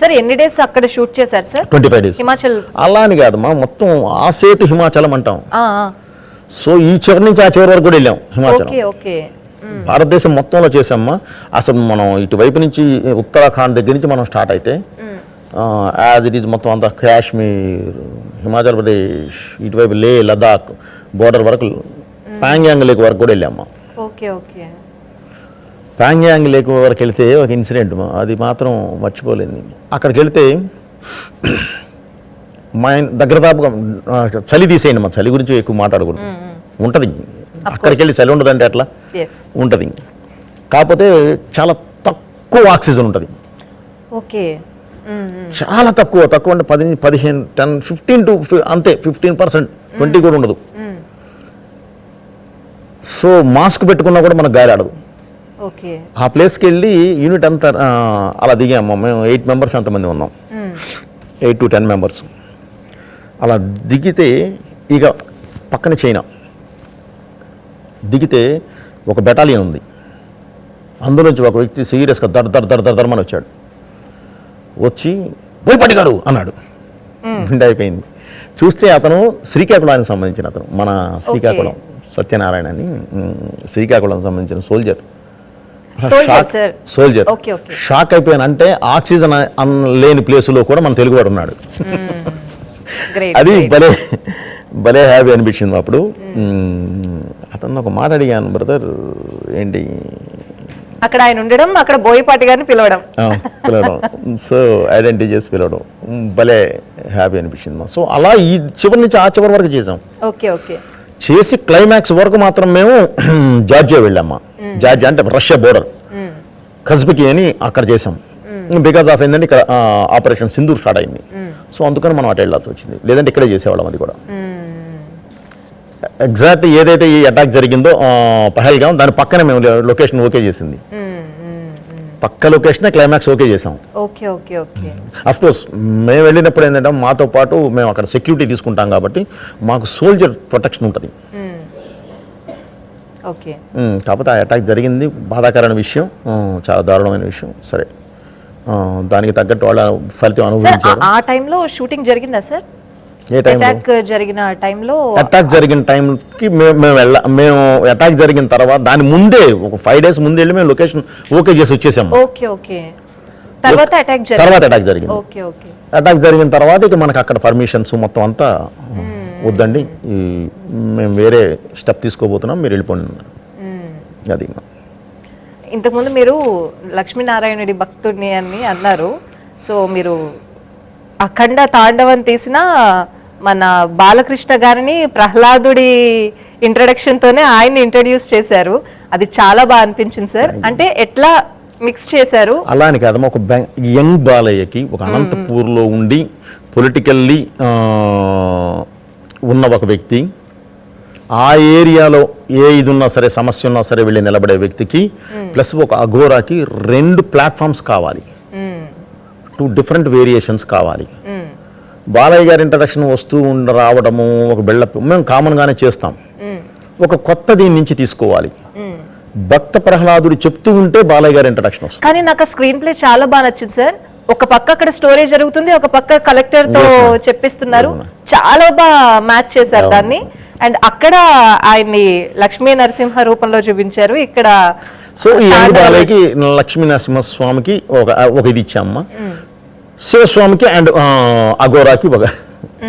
Sir ఎన్ని days అక్కడ shoot చేశారు సార్? 25 days. హిమాచల్ అలా అని కాదమ్మా, మొత్తం ఆ సేతు హిమాచలం అంటాం. సో ఈ చివరి నుంచి ఆ చివరి వరకు కూడా వెళ్ళాం హిమాచలం. Okay okay. భారతదేశం మొత్తంలో చేసామ్మా. అసలు మనం ఇటువైపు నుంచి ఉత్తరాఖండ్ దగ్గర నుంచి మనం స్టార్ట్ అయితే యాజ్ ఇట్ ఈజ్ మొత్తం అంతా కాశ్మీర్, హిమాచల్ ప్రదేశ్, ఇటువైపు లే, లదాఖ్ బోర్డర్ వరకు, ప్యాంగ్యాంగ్ లేక్ వరకు కూడా వెళ్ళామ్మా. Okay okay. ప్యాంగ్యాంగ్ లేక్ వరకు వెళ్తే ఒక ఇన్సిడెంట్, అది మాత్రం మర్చిపోలేదు. అక్కడికి వెళ్తే మా దగ్గర దాపుగా చలి తీసేయండి, మా చలి గురించి ఎక్కువ మాట్లాడకూడదు. ఉంటుంది అక్కడికి వెళ్ళి చలి ఉండదంటే అట్లా ఉంటుంది. కాకపోతే చాలా తక్కువ ఆక్సిజన్ ఉంటుంది. ఓకే. చాలా తక్కువ అంటే 10, 15, 10, 15 అంతే, 15%, 20 కూడా ఉండదు. సో మాస్క్ పెట్టుకున్నా కూడా మనకు గాలి ఆడదు. ఆ ప్లేస్కి వెళ్ళి యూనిట్ అంతా అలా దిగాము. మేము 8 members అంతమంది ఉన్నాం, 8 to 10 members. అలా దిగితే ఇక పక్కన చైనా దిగితే ఒక బెటాలియన్ ఉంది. అందులోంచి ఒక వ్యక్తి సీరియస్గా దర్మని వచ్చాడు. వచ్చి బోయపాటి గారు అన్నాడు. విండ్ అయిపోయింది. చూస్తే అతను శ్రీకాకుళానికి సంబంధించిన అతను, మన శ్రీకాకుళం సత్యనారాయణ అని, శ్రీకాకుళానికి సంబంధించిన సోల్జర్. షాక్ అయిపోయాను. అంటే ఆక్సిజన్ లేని ప్లేసులో కూడా మన తెలుగువాడు ఉన్నాడు. అది భలే హ్యాపీ అనిపించింది అప్పుడు. అతను ఒక మాట అడిగాను, బ్రదర్ ఏంటి అక్కడ ఆయన ఉండడం, అక్కడ బోయపాటి గారిని పిలవడం, సో ఐడెంటిటీ చేసి పిలవడం భలే హ్యాపీ అనిపించింది. సో అలా ఈ చివరి నుంచి ఆ చివరి వరకు చేసాం. Okay okay. చేసి క్లైమాక్స్ వరకు మాత్రం మేము జార్జియా వెళ్ళామా. జార్జియా అంటే రష్యా బోర్డర్, కజ్బకి అని అక్కడ చేసాం. బికాజ్ ఆఫ్ ఏంటంటే ఇక్కడ ఆపరేషన్ సింధూర్ స్టార్ట్ అయింది. సో అందుకని మనం అటు వెళ్ళాల్సి వచ్చింది, లేదంటే ఇక్కడే చేసేవాళ్ళం. అది కూడా ఎగ్జాక్ట్ ఏదైతే ఈ అటాక్ జరిగిందో పహల్గాం, దాని పక్కనే మేము లొకేషన్ ఓకే చేసింది. పక్క లొకేషన్ క్లైమాక్స్ ఓకే చేసాం. అఫ్ కోర్స్ మేము వెళ్ళినప్పుడు ఏంటంటే మాతో పాటు మేము అక్కడ సెక్యూరిటీ తీసుకుంటాం కాబట్టి మాకు సోల్జర్ ప్రొటెక్షన్ ఉంటుంది. కాకపోతే ఆ అటాక్ జరిగింది, బాధాకరమైన విషయం, చాలా దారుణమైన విషయం. సరే, దానికి తగ్గట్టు వాళ్ళ ఫలితం అనుభవించారు. ఆ టైంలో షూటింగ్ జరిగిందా సార్? అటాక్ జరిగిన టైంకి మేము అటాక్ జరిగిన తర్వాత దాని ముందే ఒక 5 days ముందు వెళ్ళి మేము లొకేషన్ ఓకే చేసి వచ్చేసాము. తర్వాత అటాక్ జరిగింది. అటాక్ జరిగిన తర్వాత ఇక మనకు అక్కడ పర్మిషన్స్ మొత్తం అంతా వద్దండి, మేము వేరే స్టెప్ తీసుకోబోతున్నాం, మీరు వెళ్ళిపోండి. అది ఇంతకుముందు మీరు లక్ష్మీనారాయణుడి భక్తుడిని అని అన్నారు. సో మీరు అఖండ తాండవం తీసిన మన బాలకృష్ణ గారిని ప్రహ్లాదుడి ఇంట్రడక్షన్ తోనే ఆయన్ని ఇంట్రడ్యూస్ చేశారు. అది చాలా బాగా అనిపించింది సార్. అంటే ఎట్లా మిక్స్ చేశారు? అలా అని కాదమ్మా, ఒక యంగ్ బాలయ్యకి ఒక అనంతపూర్లో ఉండి పొలిటికల్లీ ఉన్న ఒక వ్యక్తి, ఆ ఏరియాలో ఏ ఇది ఉన్నా సరే, సమస్య ఉన్నా సరే వెళ్ళి నిలబడే వ్యక్తికి, ప్లస్ ఒక అఘోరాకి 2 platforms కావాలి, 2 different వేరియేషన్స్ కావాలి. బాలయ్య గారి ఇంట్రడక్షన్ వస్తూ రావడము ఒక బిల్డప్ మేము కామన్గానే చేస్తాం. ఒక కొత్త దీని నుంచి తీసుకోవాలి. భక్త ప్రహ్లాదుడు చెప్తూ ఉంటే బాలయ్య గారి ఇంట్రడక్షన్ వస్తుంది. కానీ నాకు స్క్రీన్ ప్లే చాలా బాగా నచ్చింది సార్. ఒక పక్క అక్కడ స్టోరీ జరుగుతుంది, ఒక పక్క కలెక్టర్ తో చెప్పిస్తున్నారు. చాలా బాగా మ్యాచ్ చేశారు దాన్ని. అండ్ అక్కడ ఆయన్ని లక్ష్మీ నరసింహ రూపంలో చూపించారు. ఇక్కడ సో ఈ బాలయ్యకి లక్ష్మీ నరసింహస్వామికి ఒక ఇది ఇచ్చామమ్మా, శివస్వామికి అండ్ అఘోరాకి ఒక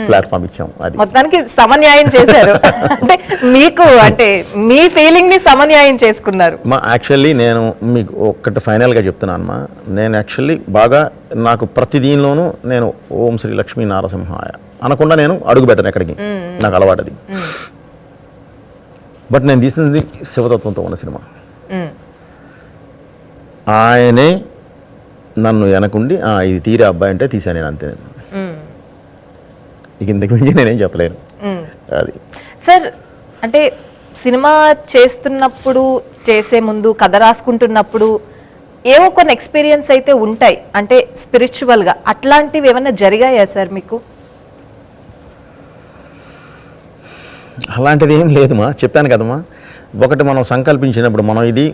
ప్లాట్ఫామ్ ఇచ్చాము. మొత్తానికి సమన్యాయం చేశారు. అంటే మీకు, అంటే మీ ఫీలింగ్ ని సమన్యాయం చేసుకున్నారు. యాక్చువల్లీ నేను మీకు ఒక్కటి ఫైనల్గా చెప్తున్నాను అమ్మా, నేను యాక్చువల్లీ బాగా నాకు ప్రతి దీనిలోనూ నేను ఓం శ్రీ లక్ష్మీ నరసింహాయ అనకుండా నేను అడుగు పెట్టను ఎక్కడికి, నాకు అలవాటది. బట్ నేను తీసింది శివతత్వంతో ఉన్న సినిమా. ఆయనే నన్ను వెనకుండి ఇది తీరే అబ్బాయి అంటే తీసాను నేను, అంతే. ఇక ఇంతకు మించి నేనేం చెప్పలేను. అది సార్, అంటే సినిమా చేస్తున్నప్పుడు, చేసే ముందు, కథ రాసుకుంటున్నప్పుడు ఏవో కొన్ని ఎక్స్పీరియన్స్ అయితే ఉంటాయి, అంటే స్పిరిచువల్గా. అట్లాంటివి ఏమైనా జరిగాయా సార్ మీకు? అలాంటిది ఏం లేదమ్మా, చెప్పాను కదమ్మా. ఒకటి మనం సంకల్పించినప్పుడు మనం ఇది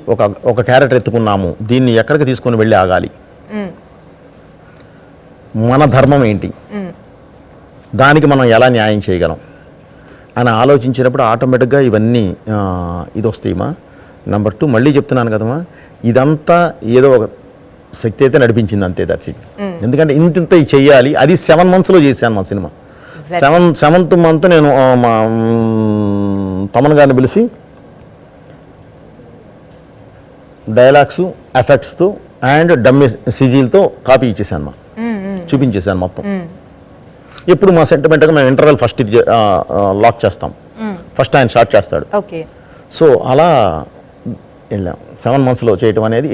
ఒక క్యారెక్టర్ ఎత్తుకున్నాము, దీన్ని ఎక్కడికి తీసుకొని వెళ్ళి ఆగాలి. మన ధర్మం ఏంటి, దానికి మనం ఎలా న్యాయం చేయగలం అని ఆలోచించినప్పుడు ఆటోమేటిక్గా ఇవన్నీ ఇది వస్తాయిమా. నెంబర్ 2 మళ్ళీ చెప్తున్నాను కదమ్మా, ఇదంతా ఏదో ఒక శక్తి అయితే నడిపించింది అంతే, దర్శి. ఎందుకంటే ఇంత చెయ్యాలి, అది 7 monthsలో చేశాను మా సినిమా. 7th month నేను మా తమన్ గారిని పిలిచి డైలాగ్స్, ఎఫెక్ట్స్తో అండ్ డమ్మీ సిజీలతో కాపీ ఇచ్చేసాను మా, చూపించేశాను మొత్తం. ఇప్పుడు మా సెంటిమెంట్గా మేము ఇంటర్వెల్ ఫస్ట్ ఇది లాక్ చేస్తాం, ఫస్ట్ ఆయన స్టార్ట్ చేస్తాడు. ఓకే. సో అలా వెళ్ళాం 7 monthsలో చేయటం అనేది.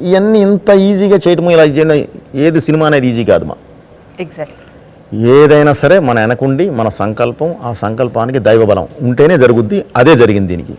ఇవన్నీ ఇంత ఈజీగా చేయటం, ఇలా చేయడం, ఏది సినిమా అనేది ఈజీ కాదు మా. ఎగ్జాక్ట్లీ. ఏదైనా సరే మన వెనకుండి మన సంకల్పం, ఆ సంకల్పానికి దైవబలం ఉంటేనే జరుగుద్ది. అదే జరిగింది దీనికి.